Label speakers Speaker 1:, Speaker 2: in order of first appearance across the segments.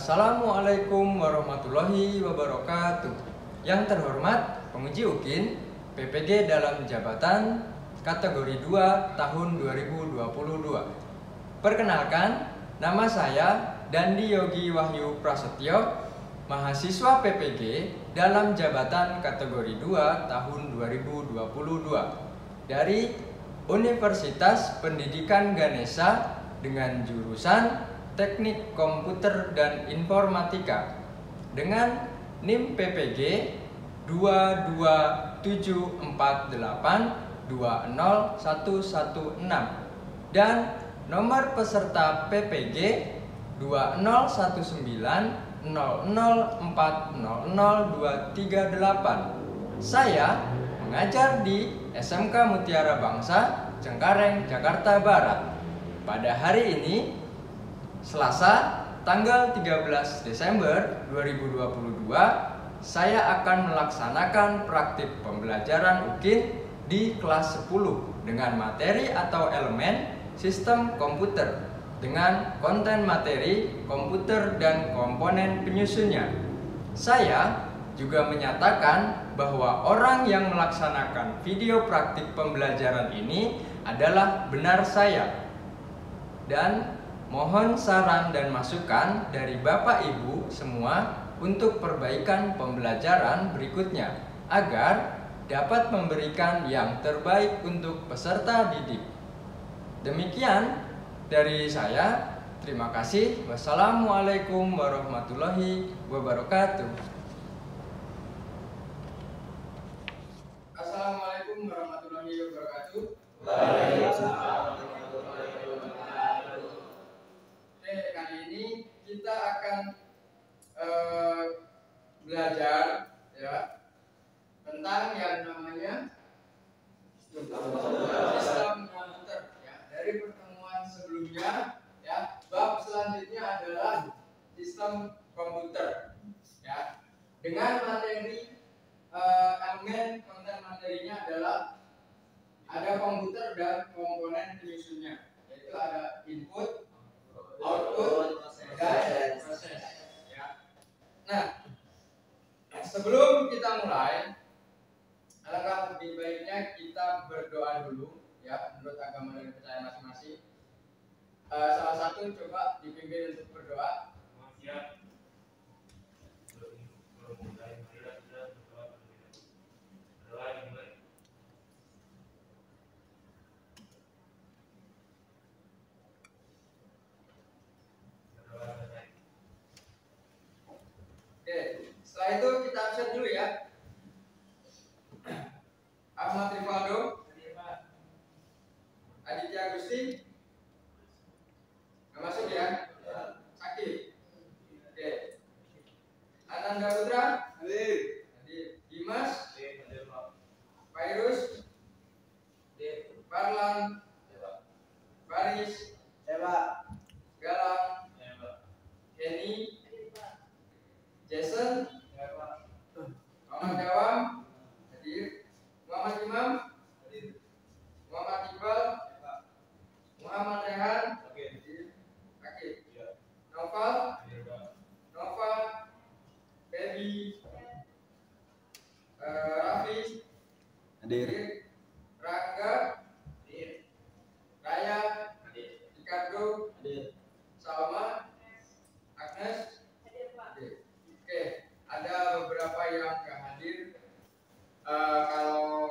Speaker 1: Assalamualaikum warahmatullahi wabarakatuh. Yang terhormat penguji UKIN PPG dalam jabatan kategori 2 tahun 2022. Perkenalkan, nama saya Dandi Yogi Wahyu Prasetyo, mahasiswa PPG dalam jabatan kategori 2 tahun 2022 dari Universitas Pendidikan Ganesha dengan jurusan Teknik Komputer dan Informatika dengan NIM PPG 22748201116 dan nomor peserta PPG 201900400238. Saya mengajar di SMK Mutiara Bangsa, Cengkareng, Jakarta Barat. Pada hari ini, Selasa, tanggal 13 Desember 2022, saya akan melaksanakan praktik pembelajaran UKIN di kelas 10 dengan materi atau elemen sistem komputer dengan konten materi komputer dan komponen penyusunnya. Saya juga menyatakan bahwa orang yang melaksanakan video praktik pembelajaran ini adalah benar saya. Dan mohon saran dan masukan dari Bapak Ibu semua untuk perbaikan pembelajaran berikutnya agar dapat memberikan yang terbaik untuk peserta didik. Demikian dari saya. Terima kasih. Wassalamualaikum warahmatullahi wabarakatuh. Assalamualaikum warahmatullahi wabarakatuh. Waalaikumsalam. Kali ini kita akan belajar ya tentang yang namanya sistem komputer ya. Dari pertemuan sebelumnya ya, bab selanjutnya adalah sistem komputer ya, dengan materi elemen konten materinya adalah ada komputer dan komponen penyusunnya, yaitu ada input, output, dan proses ya. Nah, sebelum kita mulai, alangkah lebih baiknya kita berdoa dulu ya, menurut agama dan percaya masing-masing. Salah satu coba dipimpin untuk berdoa. Setelah itu kita absen dulu ya. Ahmad Rivaldo, Aditya Agusti, nggak masuk ya? Sakit. Oke. Ananda Putra, hadir. Dimas, Virus, Parlan, Baris, Galang, Kenny, Jason, Muhammad Dawam, hadir. Muhammad Imam, hadir. Muhammad Iqbal, Muhammad Rehan, hadir. Noval, Nova, Baby, Raffi, hadir. Rangga, hadir. Raya, hadir. Ricardo, hadir. Salma, Agnes, hadir. Oke, ada beberapa yang nggak hadir. Kalau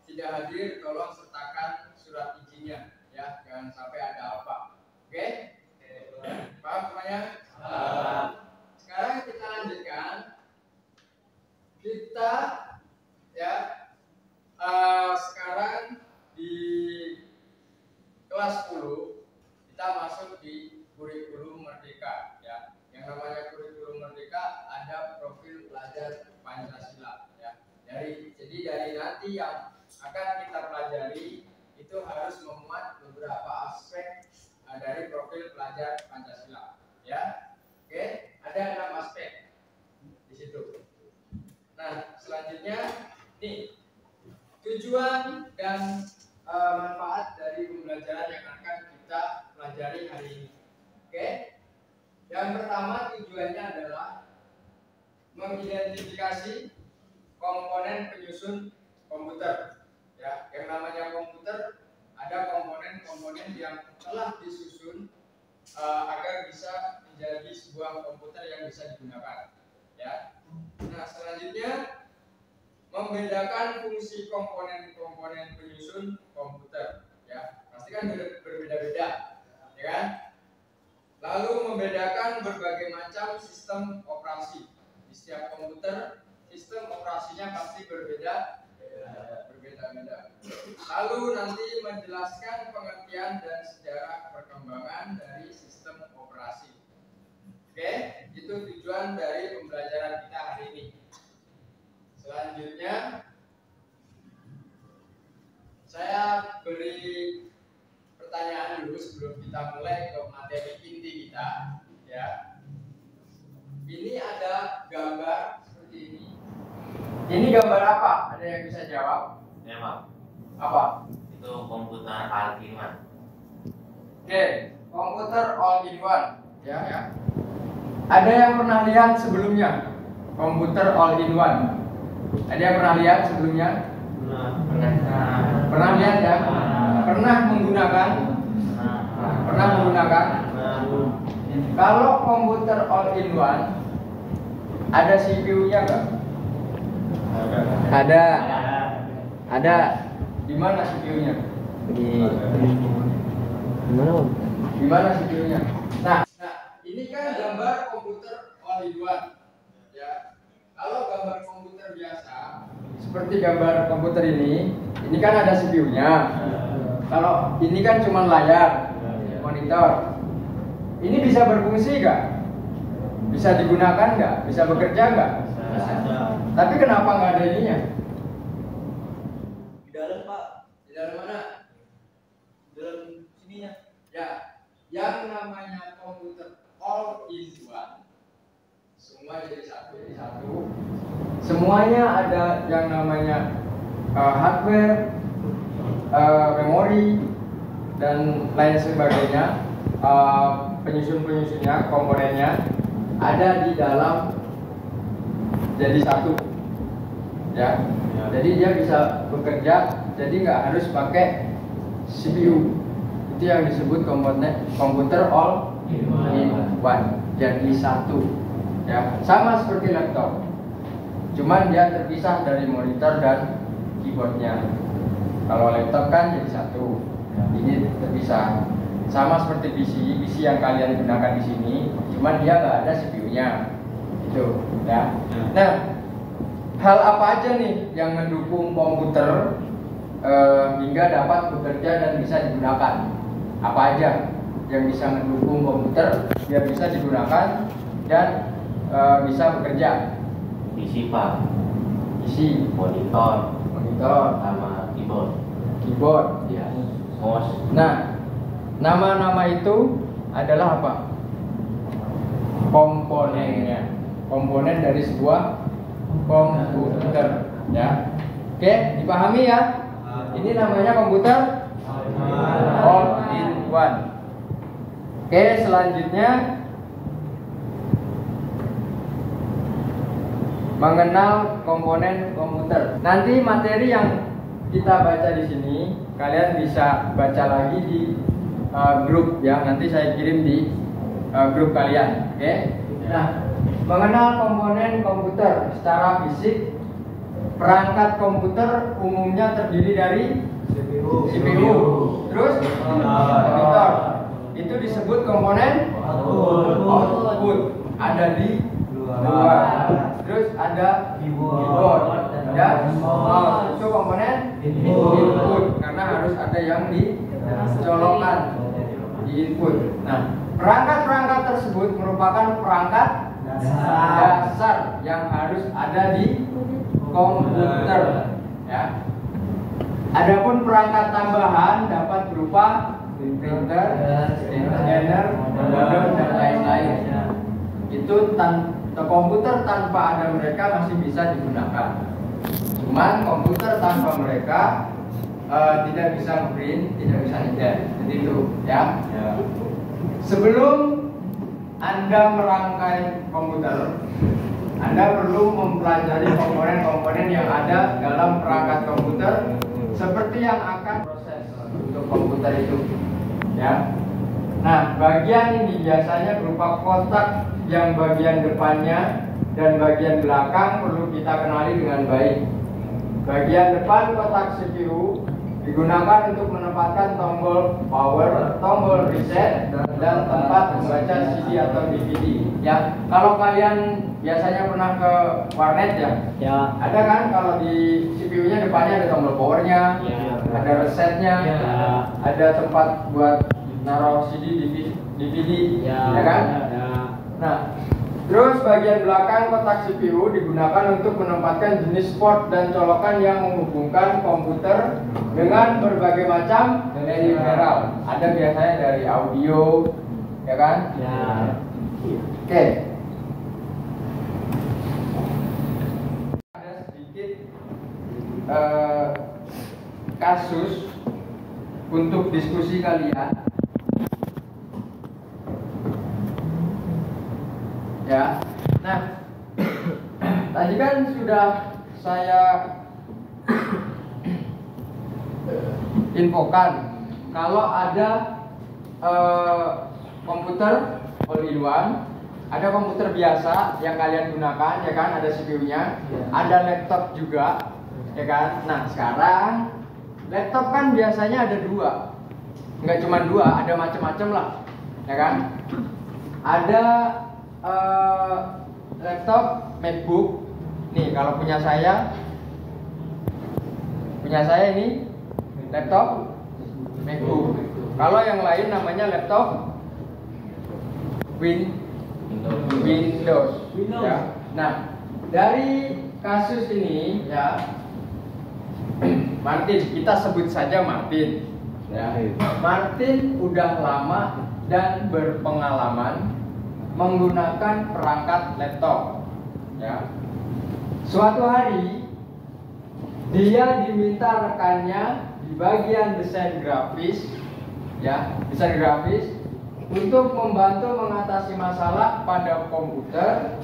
Speaker 1: tidak hadir, tolong sertakan surat izinnya ya, jangan sampai ada apa. Oke? Paham semuanya? Sekarang kita lanjutkan kita ya sekarang di kelas 10 kita masuk di kurikulum merdeka ya. Yang namanya kurikulum merdeka ada profil pelajar Pancasila ya. Jadi dari nanti yang akan kita pelajari itu harus memuat beberapa aspek dari profil pelajar Pancasila ya. Oke, ada 6 aspek di situ. Nah, selanjutnya nih tujuan dan manfaat dari pembelajaran yang akan kita pelajari hari ini. Oke, yang pertama tujuannya adalah mengidentifikasi komponen penyusun komputer. Ya, yang namanya komputer ada komponen-komponen yang telah disusun agar bisa menjadi sebuah komputer yang bisa digunakan. Ya. Nah, selanjutnya membedakan fungsi komponen-komponen penyusun komputer. Ya, pasti kan berbeda-beda, ya kan? Lalu membedakan berbagai macam sistem operasi. Di setiap komputer sistem operasinya pasti berbeda-beda. Lalu nanti menjelaskan pengertian dan sejarah perkembangan dari sistem operasi. Oke, itu tujuan dari pembelajaran kita hari ini. Selanjutnya saya beri pertanyaan dulu sebelum kita mulai ke materi inti kita ya. Ini ada gambar seperti ini. Ini gambar apa? Ada yang bisa jawab?
Speaker 2: Ya, Pak.
Speaker 1: Apa?
Speaker 2: Itu komputer all-in-one.
Speaker 1: Oke, komputer all-in-one ya. Ada yang pernah lihat sebelumnya komputer all-in-one? Ada yang pernah lihat sebelumnya? Pernah lihat ya? Pernah menggunakan? Pernah menggunakan? Kalau komputer all-in-one ada CPU-nya nggak? Ada. Di mana CPU-nya? Di mana CPU-nya? Nah, ini kan gambar komputer all-in-one. Ya. Kalau gambar komputer biasa, seperti gambar komputer ini kan ada CPU-nya. Kalau ini kan cuma layar, monitor. Ini bisa berfungsi nggak? Bisa digunakan nggak? Bisa bekerja nggak? Tapi kenapa nggak ada ininya?
Speaker 3: Di dalam, Pak.
Speaker 1: Di dalam mana?
Speaker 3: Di dalam sininya.
Speaker 1: Ya, yang namanya komputer all-in-one, semua jadi satu. Semuanya ada yang namanya hardware, memori, dan lain sebagainya. Penyusunnya, komponennya ada di dalam jadi satu. Ya. Jadi dia bisa bekerja, jadi nggak harus pakai CPU. Itu yang disebut komputer all-in-one, jadi satu. Ya, sama seperti laptop. Cuman dia terpisah dari monitor dan keyboardnya. Kalau laptop kan jadi satu. Ini terpisah. Sama seperti PC yang kalian gunakan di sini, cuman dia nggak ada CPU-nya. Itu, ya. Nah, hal apa aja nih yang mendukung komputer hingga dapat bekerja dan bisa digunakan? Apa aja yang bisa mendukung komputer biar bisa digunakan dan bisa bekerja?
Speaker 2: PC, Pak.
Speaker 1: PC,
Speaker 2: Monitor, sama keyboard.
Speaker 1: Ya.
Speaker 2: Mouse.
Speaker 1: Nah, nama-nama itu adalah apa? Komponennya. Komponen dari sebuah komputer, ya. Oke, dipahami ya? Ini namanya komputer all-in-one. Oke, selanjutnya mengenal komponen komputer. Nanti materi yang kita baca di sini kalian bisa baca lagi di grup ya. Nanti saya kirim di grup kalian. Oke? Nah, mengenal komponen komputer secara fisik, perangkat komputer umumnya terdiri dari CPU. Terus monitor. Itu disebut komponen output. Ada di luar. Terus ada keyboard. colokan di input. Nah, perangkat-perangkat tersebut merupakan perangkat dasar yang harus ada di komputer. Ya. Adapun perangkat tambahan dapat berupa printer, scanner, modem dan lain-lain. Itu komputer tanpa ada mereka masih bisa digunakan. Cuman komputer tanpa mereka tidak bisa print, tidak bisa ngejar. Jadi itu, ya. Sebelum Anda merangkai komputer, Anda perlu mempelajari komponen-komponen yang ada dalam perangkat komputer, seperti yang akan proses untuk komputer itu, ya. Nah, bagian ini biasanya berupa kotak yang bagian depannya dan bagian belakang perlu kita kenali dengan baik. Bagian depan kotak CPU digunakan untuk menempatkan tombol power, tombol reset, dan tempat membaca CD atau DVD. Ya, kalau kalian biasanya pernah ke warnet ya, ada kan kalau di CPU-nya depannya ada tombol powernya, ada resetnya, ada tempat buat naruh CD, DVD, ya kan? Nah, terus bagian belakang kotak CPU digunakan untuk menempatkan jenis port dan colokan yang menghubungkan komputer dengan berbagai macam peripheral. Ada biasanya dari audio, ya kan? Oke. Ada sedikit kasus untuk diskusi kalian. Ya, nah, tadi kan sudah saya infokan kalau ada komputer all-in-one, ada komputer biasa yang kalian gunakan, ya kan, ada CPU-nya, ada laptop juga, ya kan. Nah, sekarang laptop kan biasanya ada dua, nggak cuma dua, ada macam-macam lah, ya kan. Ada laptop MacBook. Nih, kalau punya saya ini laptop MacBook. Kalau yang lain namanya laptop Windows. Ya. Nah, dari kasus ini ya, Martin, kita sebut saja Martin. Ya. Martin udah lama dan berpengalaman menggunakan perangkat laptop, ya. Suatu hari dia diminta rekannya di bagian desain grafis, ya, desain grafis, untuk membantu mengatasi masalah pada komputer.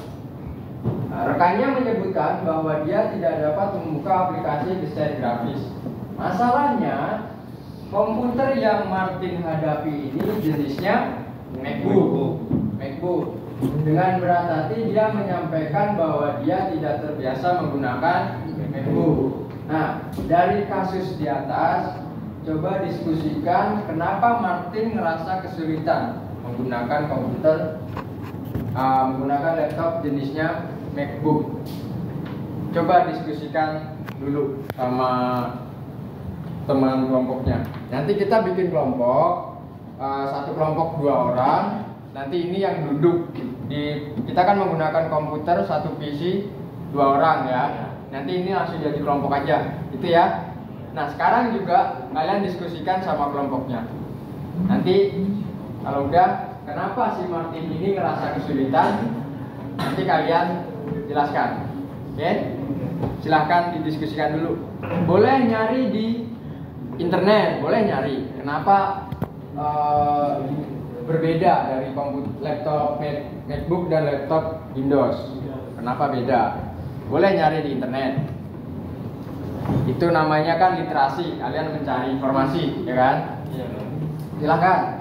Speaker 1: Nah, rekannya menyebutkan bahwa dia tidak dapat membuka aplikasi desain grafis. Masalahnya, komputer yang Martin hadapi ini jenisnya MacBook. Dengan berat hati dia menyampaikan bahwa dia tidak terbiasa menggunakan MacBook. Nah, dari kasus di atas, coba diskusikan kenapa Martin ngerasa kesulitan menggunakan komputer, menggunakan laptop jenisnya MacBook. Coba diskusikan dulu sama teman kelompoknya. Nanti kita bikin kelompok, satu kelompok 2 orang. Nanti ini yang duduk kita kan menggunakan komputer satu PC 2 orang ya. Nanti ini langsung jadi kelompok aja, gitu ya. Nah, sekarang juga kalian diskusikan sama kelompoknya. Nanti kalau udah, kenapa si Martin ini ngerasa kesulitan, nanti kalian jelaskan. Oke? Silahkan didiskusikan dulu. Boleh nyari di internet, boleh nyari. Kenapa berbeda dari laptop MacBook dan laptop Windows? Kenapa beda? Boleh nyari di internet. Itu namanya kan literasi, kalian mencari informasi, ya kan? Silakan.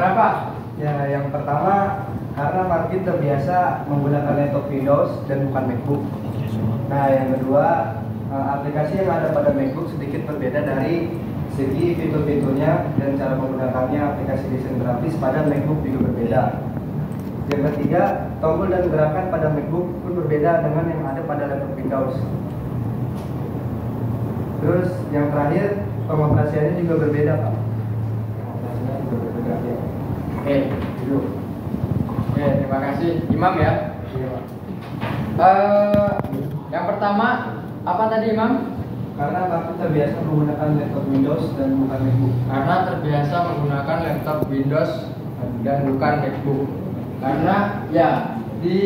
Speaker 1: Kenapa?
Speaker 4: Ya, yang pertama karena Martin terbiasa menggunakan laptop Windows dan bukan MacBook. Nah, yang kedua, aplikasi yang ada pada MacBook sedikit berbeda dari segi fitur-fiturnya dan cara menggunakannya. Aplikasi desain grafis pada MacBook juga berbeda. Yang ketiga, tombol dan gerakan pada MacBook pun berbeda dengan yang ada pada laptop Windows. Terus yang terakhir, pengoperasiannya juga berbeda, Pak. Pengoperasiannya juga berbeda. Ya.
Speaker 1: Oke, duduk. Oke, terima kasih Imam ya.
Speaker 4: Iya, Pak.
Speaker 1: Yang pertama apa tadi Imam?
Speaker 4: Karena Martin terbiasa menggunakan laptop Windows dan bukan MacBook.
Speaker 1: Karena terbiasa menggunakan laptop Windows dan bukan MacBook. Karena ya di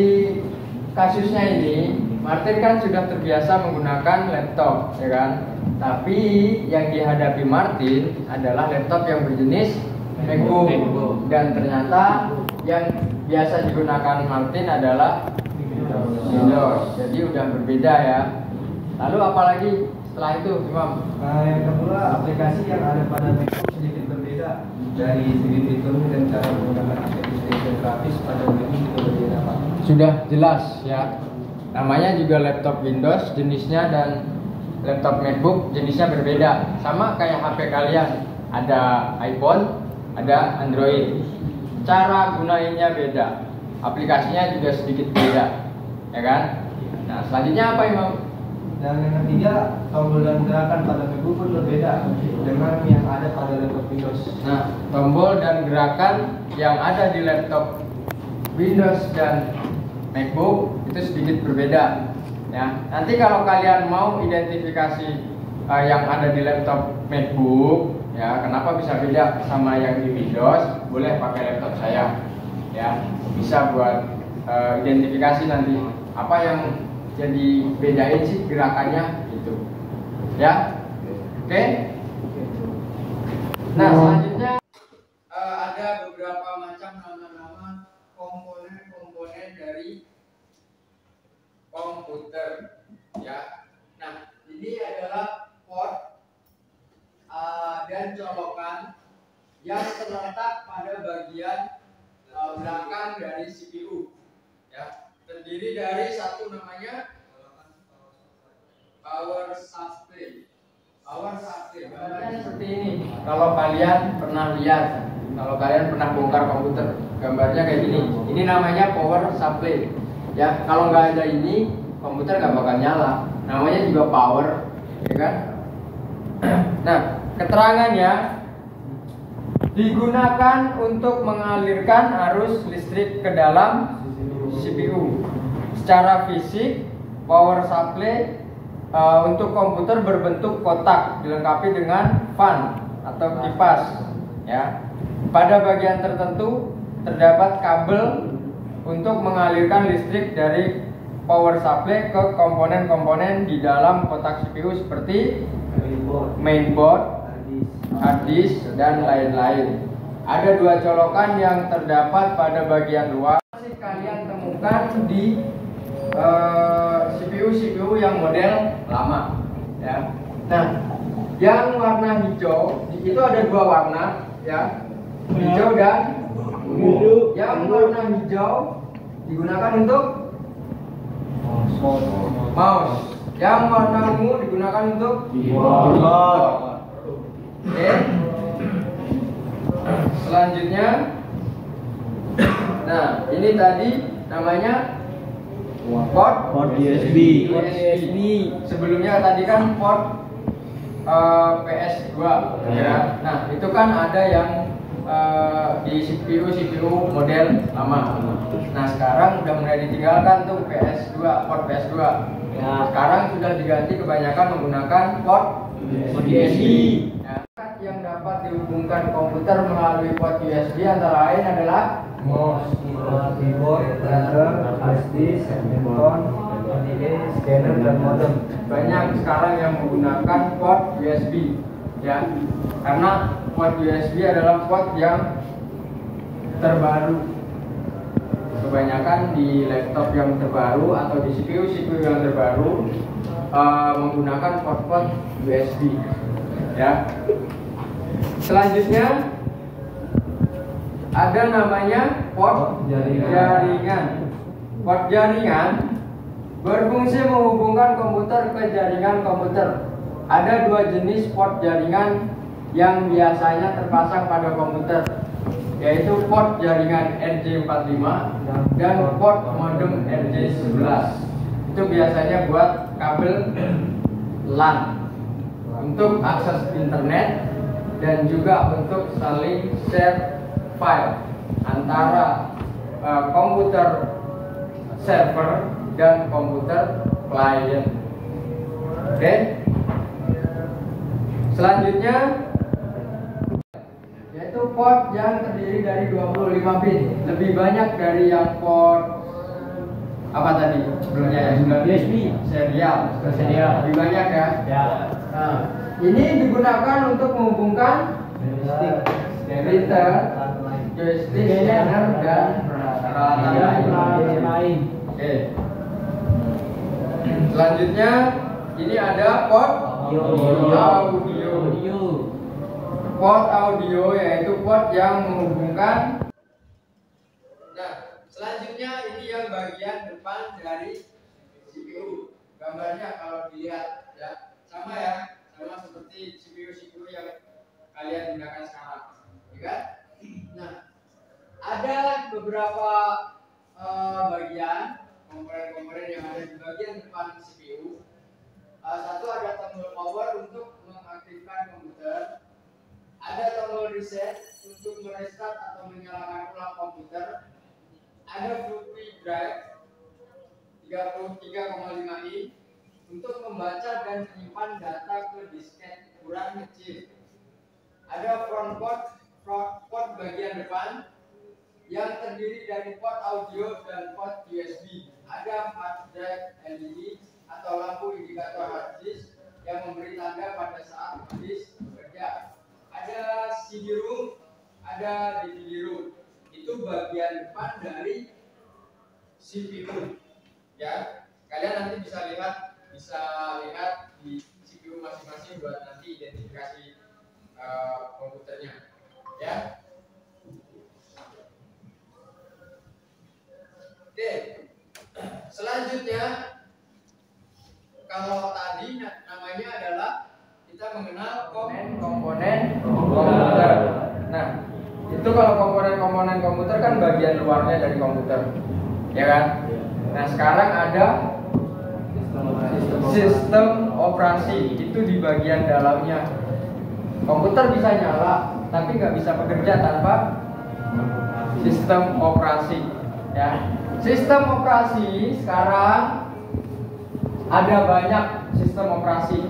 Speaker 1: kasusnya ini Martin kan sudah terbiasa menggunakan laptop, ya kan? Tapi yang dihadapi Martin adalah laptop yang berjenis MacBook. Dan ternyata yang biasa digunakan Martin adalah Windows. Jadi udah berbeda ya. Lalu apalagi setelah itu Imam?
Speaker 4: Nah, yang kedua, aplikasi yang ada pada MacBook sedikit berbeda dari segi fiturnya dan cara menggunakan aplikasi grafis pada MacBook juga berbeda, Pak.
Speaker 1: Sudah jelas ya. Namanya juga laptop Windows jenisnya dan laptop MacBook jenisnya berbeda. Sama kayak HP kalian, ada iPhone, ada Android. Cara gunainnya beda. Aplikasinya juga sedikit beda. Ya kan? Nah, selanjutnya apa Imam?
Speaker 4: Dan yang ketiga, tombol dan gerakan pada MacBook pun berbeda dengan yang ada pada laptop Windows.
Speaker 1: Nah, tombol dan gerakan yang ada di laptop Windows dan MacBook itu sedikit berbeda. Ya, nanti kalau kalian mau identifikasi yang ada di laptop MacBook, ya kenapa bisa beda sama yang di Windows, boleh pakai laptop saya. Ya, bisa buat identifikasi nanti apa yang jadi bedain sih gerakannya gitu. Ya, oke. Nah, selanjutnya ada beberapa macam nama-nama komponen-komponen dari komputer. Ya, nah ini adalah port dan colokan yang terletak pada bagian belakang dari CPU. Ya, terdiri dari satu namanya power supply. Power supply gambarnya seperti ini. Kalau kalian pernah lihat, kalau kalian pernah bongkar komputer, gambarnya kayak gini. Ini namanya power supply. Ya, kalau nggak ada ini, komputer nggak bakal nyala. Namanya juga power, ya kan? Nah, keterangannya digunakan untuk mengalirkan arus listrik ke dalam CPU. Secara fisik, power supply untuk komputer berbentuk kotak dilengkapi dengan fan atau kipas. Ya, pada bagian tertentu terdapat kabel untuk mengalirkan listrik dari power supply ke komponen-komponen di dalam kotak CPU seperti mainboard, hard disk, dan lain-lain. Ada dua colokan yang terdapat pada bagian luar. Masih kalian temukan di CPU yang model lama. Ya. Nah, yang warna hijau itu ada dua warna, ya, hijau dan ungu. Yang warna hijau digunakan untuk mouse. Yang warna ungu digunakan untuk keyboard. Oke. Selanjutnya, nah ini tadi namanya port
Speaker 3: USB.
Speaker 1: Sebelumnya tadi kan port PS2 ya. Nah, itu kan ada yang di CPU model lama. Nah, sekarang udah mulai ditinggalkan tuh port PS2. Ya, sekarang sudah diganti kebanyakan menggunakan port USB. Ya, yang dapat dihubungkan komputer melalui port USB antara lain adalah
Speaker 4: mouse, keyboard, printer, flash disk, handphone, LCD, scanner, dan modem.
Speaker 1: Banyak sekarang yang menggunakan port USB, ya, karena port USB adalah port yang terbaru. Kebanyakan di laptop yang terbaru atau di CPU yang terbaru menggunakan port USB, ya. Selanjutnya ada namanya port jaringan. Port jaringan berfungsi menghubungkan komputer ke jaringan komputer. Ada dua jenis port jaringan yang biasanya terpasang pada komputer, yaitu port jaringan RJ45 dan port modem RJ11. Itu biasanya buat kabel LAN untuk akses internet dan juga untuk saling share file antara komputer server dan komputer client. Oke. Selanjutnya yaitu port yang terdiri dari 25 pin, lebih banyak dari yang port apa tadi sebelumnya ya, USB serial lebih banyak ya. Nah, ini digunakan untuk menghubungkan printer, joystick, scanner dan peralatan lain. Oke. Selanjutnya ini ada port audio. Port audio yaitu port yang menghubungkan. Nah, selanjutnya ini yang bagian depan dari CPU. Gambarnya kalau dilihat ya, sama seperti CPU yang kalian gunakan sekarang, ya kan? Nah, ada beberapa bagian komponen-komponen yang ada di bagian depan CPU. Satu ada tombol power untuk mengaktifkan komputer. Ada tombol reset untuk merestart atau menyalakan ulang komputer. Ada floppy drive 33,5 in untuk membaca dan menyimpan data ke disket ukuran kecil. Ada front port bagian depan yang terdiri dari port audio dan port USB. Ada hard drive LED atau lampu indikator hard disk yang memberi tanda pada saat disk bekerja. Ada CD-ROM, ada DVD-ROM. Itu bagian depan dari CPU. Ya, kalian nanti bisa lihat di CPU masing-masing buat nanti identifikasi komputernya. Ya. Oke. Selanjutnya, kalau tadi namanya adalah kita mengenal komponen komputer. Nah, itu kalau komponen komputer kan bagian luarnya dari komputer, ya kan? Nah, sekarang ada sistem operasi, itu di bagian dalamnya. Komputer bisa nyala, tapi nggak bisa bekerja tanpa sistem operasi. Ya, sistem operasi sekarang ada banyak sistem operasi.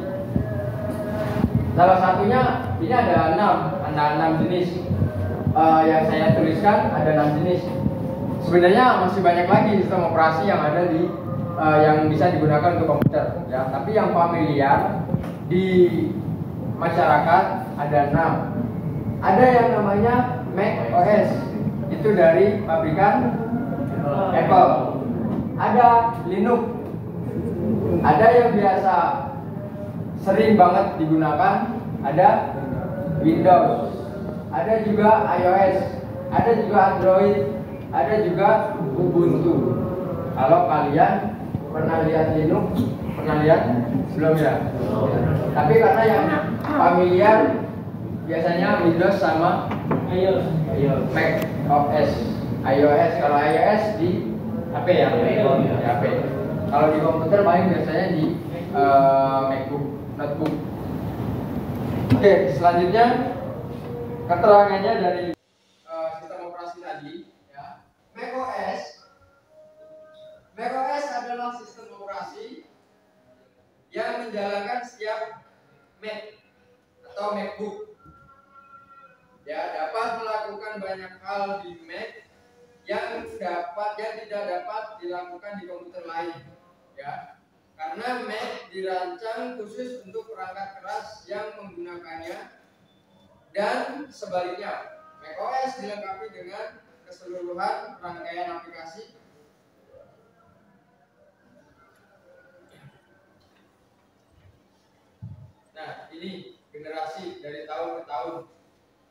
Speaker 1: Salah satunya ini ada 6 jenis. Yang saya tuliskan ada 6 jenis. Sebenarnya masih banyak lagi sistem operasi yang ada di yang bisa digunakan untuk komputer. Ya, tapi yang familiar di masyarakat ada 6. Ada yang namanya Mac OS, itu dari pabrikan Apple. Ada Linux. Ada yang biasa sering banget digunakan, ada Windows, ada juga iOS, ada juga Android, ada juga Ubuntu. Kalau kalian pernah lihat Linux, pernah lihat belum ya? Tapi karena yang familiar biasanya Windows sama Mac OS. iOS, kalau iOS di HP ya, di HP. Kalau di komputer paling biasanya di MacBook, notebook. Oke, selanjutnya keterangannya dari sistem operasi tadi. Ya. macOS adalah sistem operasi yang menjalankan setiap Mac atau MacBook. Ya, dapat melakukan banyak hal di Mac yang tidak dapat dilakukan di komputer lain. Ya. Karena Mac dirancang khusus untuk perangkat keras yang menggunakannya dan sebaliknya. macOS dilengkapi dengan keseluruhan rangkaian aplikasi Nah, ini generasi dari tahun ke tahun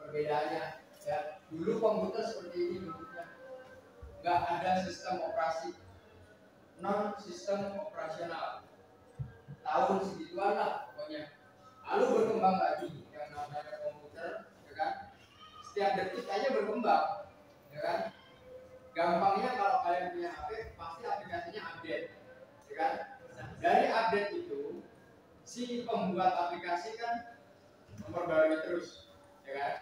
Speaker 1: perbedaannya. Ya, dulu komputer seperti ini bentuknya, nggak ada sistem operasi, non sistem operasional. Tahun segituan lah pokoknya. Lalu berkembang lagi yang namanya komputer, ya kan? Setiap detik aja berkembang, ya kan? Gampangnya kalau kalian punya HP, pasti aplikasinya update, ya kan? Dari update itu, si pembuat aplikasi kan memperbarui terus, ya kan?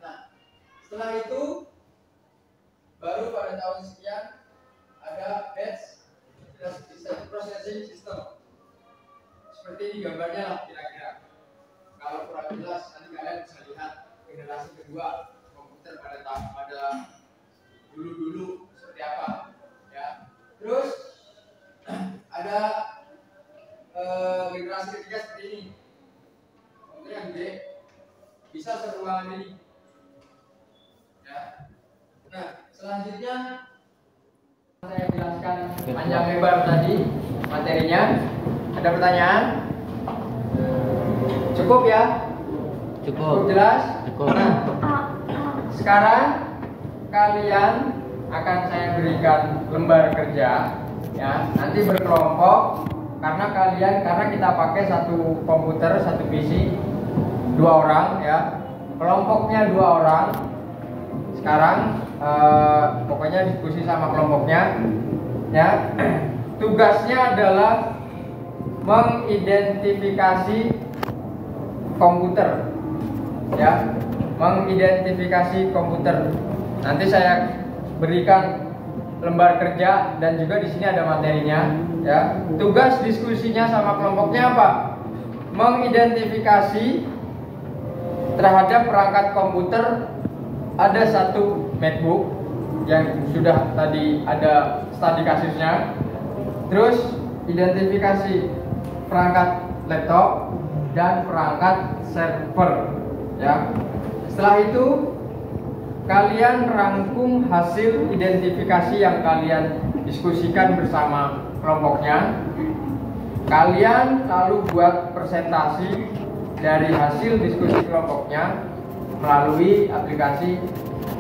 Speaker 1: Nah, setelah itu baru pada tahun sekian ada batch processing system. Seperti ini gambarnya lah kira-kira. Kalau kurang jelas nanti kalian bisa lihat generasi kedua komputer pada dulu seperti apa, ya. Terus ada generasi ketiga seperti ini, komputer yang gede, bisa seruangan ini, ya. Nah, selanjutnya saya jelaskan panjang lebar tadi materinya. Ada pertanyaan? Cukup ya? Cukup jelas? Cukup. Nah, sekarang kalian akan saya berikan lembar kerja, ya. Nanti berkelompok karena kita pakai satu komputer, satu PC, 2 orang, ya. Kelompoknya 2 orang. Sekarang pokoknya diskusi sama kelompoknya, ya. Tugasnya adalah mengidentifikasi komputer, ya. Mengidentifikasi komputer. Nanti saya berikan lembar kerja dan juga di sini ada materinya, ya. Tugas diskusinya sama kelompoknya apa? Mengidentifikasi terhadap perangkat komputer. Ada satu MacBook yang sudah tadi ada studi kasusnya. Terus identifikasi perangkat laptop dan perangkat server, ya. Setelah itu kalian rangkum hasil identifikasi yang kalian diskusikan bersama kelompoknya. Kalian lalu buat presentasi dari hasil diskusi kelompoknya melalui aplikasi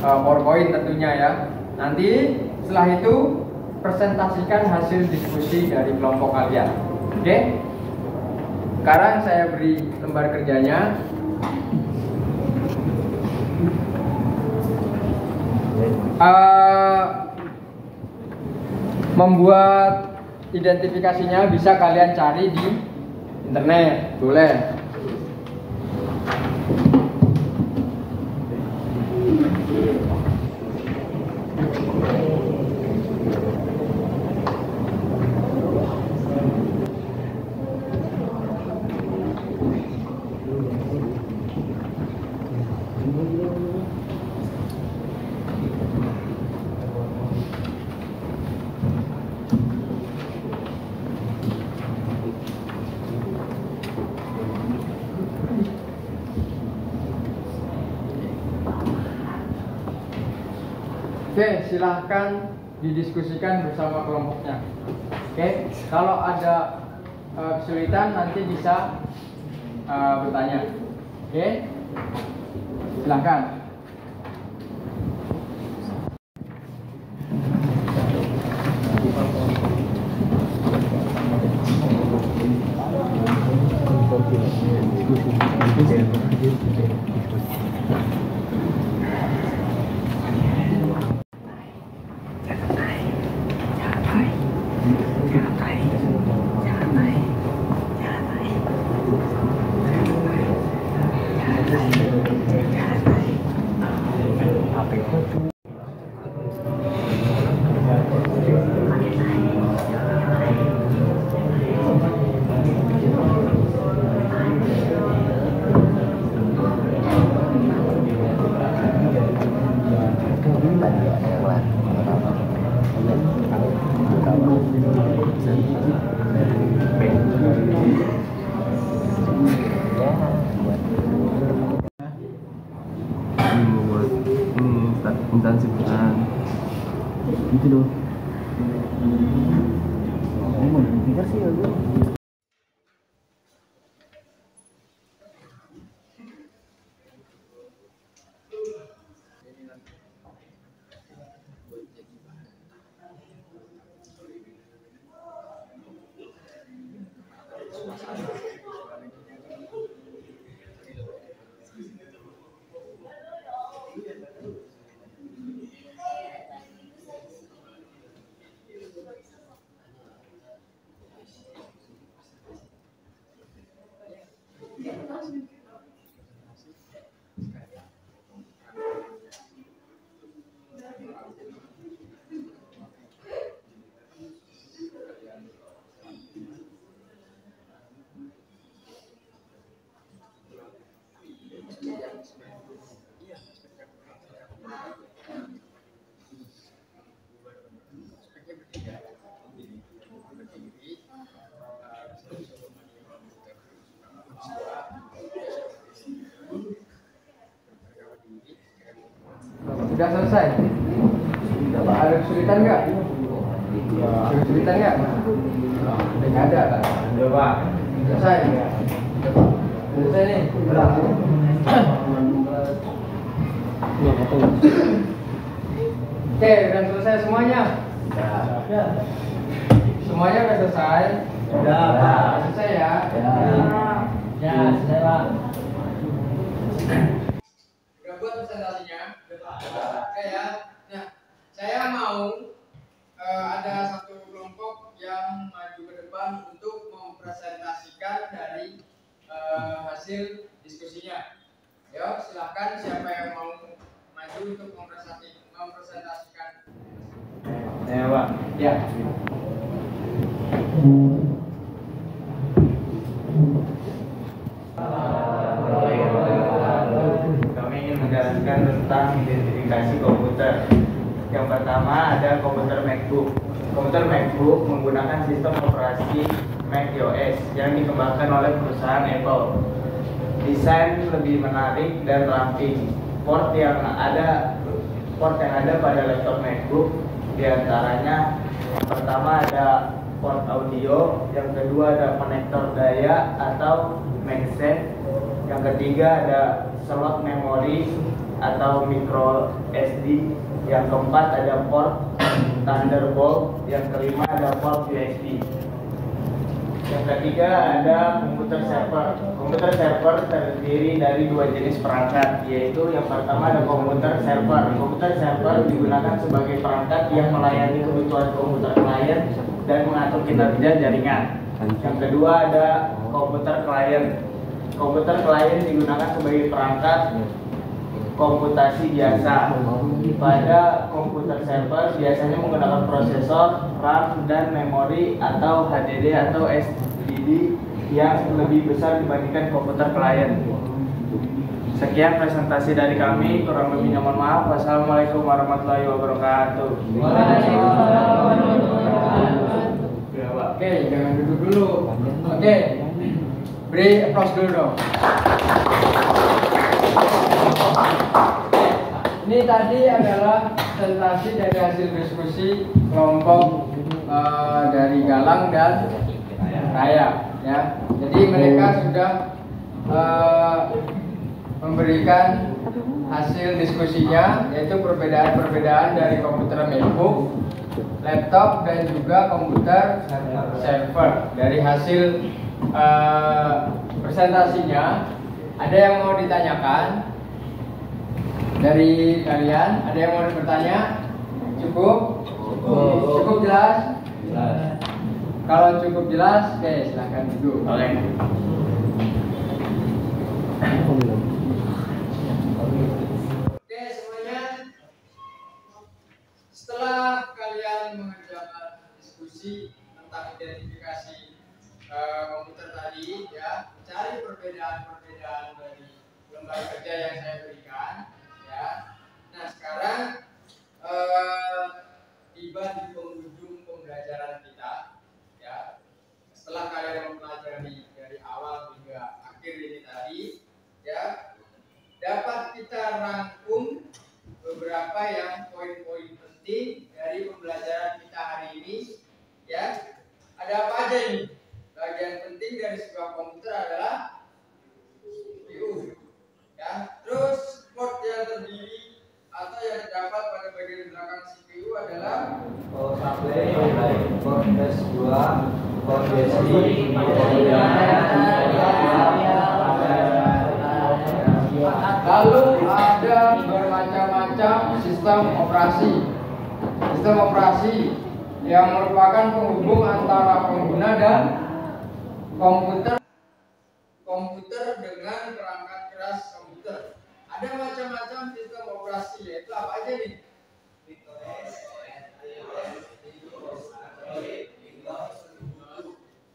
Speaker 1: PowerPoint tentunya, ya. Nanti setelah itu presentasikan hasil diskusi dari kelompok kalian. Oke? Sekarang saya beri lembar kerjanya. Membuat identifikasinya bisa kalian cari di internet, boleh. Oke, silahkan didiskusikan bersama kelompoknya. Oke, kalau ada kesulitan nanti bisa bertanya. Oke, silahkan.
Speaker 5: Instansi perusahaan gitu loh. Ini mau dipikir sih ya gue.
Speaker 1: Sudah selesai? Ada kesulitan nggak? Kesulitan nggak? Nggak ada kan?
Speaker 3: Ada Pak.
Speaker 1: Selesai? Selesai nih? Oke, udah selesai semuanya? Semuanya udah selesai?
Speaker 3: Sudah Pak.
Speaker 1: Selesai ya?
Speaker 3: Ya, selesai Pak.
Speaker 1: Udah buat presentasinya? Oke ya. Nah, saya mau ada satu kelompok yang maju ke depan untuk mempresentasikan dari hasil diskusinya. Ayo, silahkan siapa yang mau maju untuk mempresentasikan.
Speaker 3: Ya Pak.
Speaker 1: Ya.
Speaker 3: Kami ingin menjelaskan tentang identifikasi komputer. Yang pertama ada komputer MacBook. Komputer MacBook menggunakan sistem operasi macOS yang dikembangkan oleh perusahaan Apple. Desain lebih menarik dan ramping. Port yang ada pada laptop MacBook diantaranya pertama ada port audio, yang kedua ada konektor daya atau MagSafe, yang ketiga ada slot memori atau micro SD, yang keempat ada port Thunderbolt, yang kelima ada port USB. Yang ketiga ada komputer server. Komputer server terdiri dari dua jenis perangkat, yaitu yang pertama ada komputer server. Komputer server digunakan sebagai perangkat yang melayani kebutuhan komputer klien dan mengatur kinerja jaringan. Yang kedua ada komputer klien. Komputer klien digunakan sebagai perangkat komputasi biasa. Pada komputer server biasanya menggunakan prosesor, RAM, dan memori atau HDD atau SSD yang lebih besar dibandingkan komputer klien. Sekian presentasi dari kami, kurang lebihnya mohon maaf. Wassalamualaikum warahmatullahi wabarakatuh.
Speaker 1: Oke, jangan duduk dulu. Oke, beri applause dulu dong. Ini tadi adalah presentasi dari hasil diskusi kelompok dari Galang dan Raya, ya. Jadi mereka sudah memberikan hasil diskusinya, yaitu perbedaan-perbedaan dari komputer MacBook, laptop, dan juga komputer server. Dari hasil presentasinya, ada yang mau ditanyakan? Dari kalian, ada yang mau bertanya? Cukup? Cukup jelas?
Speaker 3: Jelas.
Speaker 1: Kalau cukup jelas, oke, silahkan duduk.
Speaker 3: Oke.
Speaker 1: Oke, semuanya. Setelah kalian mengerjakan diskusi tentang identifikasi komputer tadi, ya, cari perbedaan-perbedaan dari lembaga kerja yang saya berikan, ya. Nah, sekarang tiba di penghujung pembelajaran kita, ya. Setelah kalian mempelajari dari awal hingga akhir ini tadi, ya, dapat kita rangkum beberapa yang poin-poin penting dari pembelajaran kita hari ini, ya. Ada apa aja ini? Bagian penting dari sebuah komputer adalah CPU, ya. Terus port yang terdiri atau yang terdapat pada bagian belakang CPU adalah
Speaker 4: Port supply, port S2, port USB,
Speaker 1: lalu ada bermacam-macam sistem operasi. Sistem operasi yang merupakan penghubung antara pengguna dan komputer dengan perangkat keras komputer. Ada macam-macam sistem operasi, yaitu apa aja nih?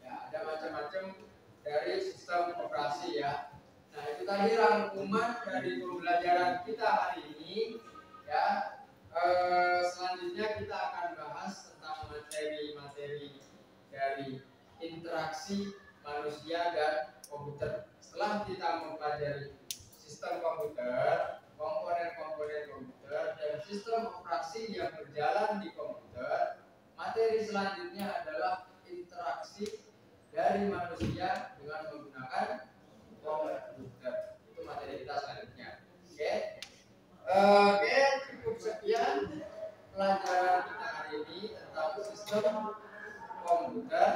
Speaker 1: Ya, ada macam-macam dari sistem operasi, ya. Nah, itu tadi rangkuman dari pembelajaran kita hari ini, ya. Selanjutnya kita akan bahas tentang materi-materi dari interaksi manusia dan komputer. Setelah kita mempelajari sistem komputer, komponen sistem operasi yang berjalan di komputer. Materi selanjutnya adalah interaksi dari manusia dengan menggunakan komputer. Itu materi kita selanjutnya. Oke. Oke, cukup sekian pelajaran kita hari ini tentang sistem komputer.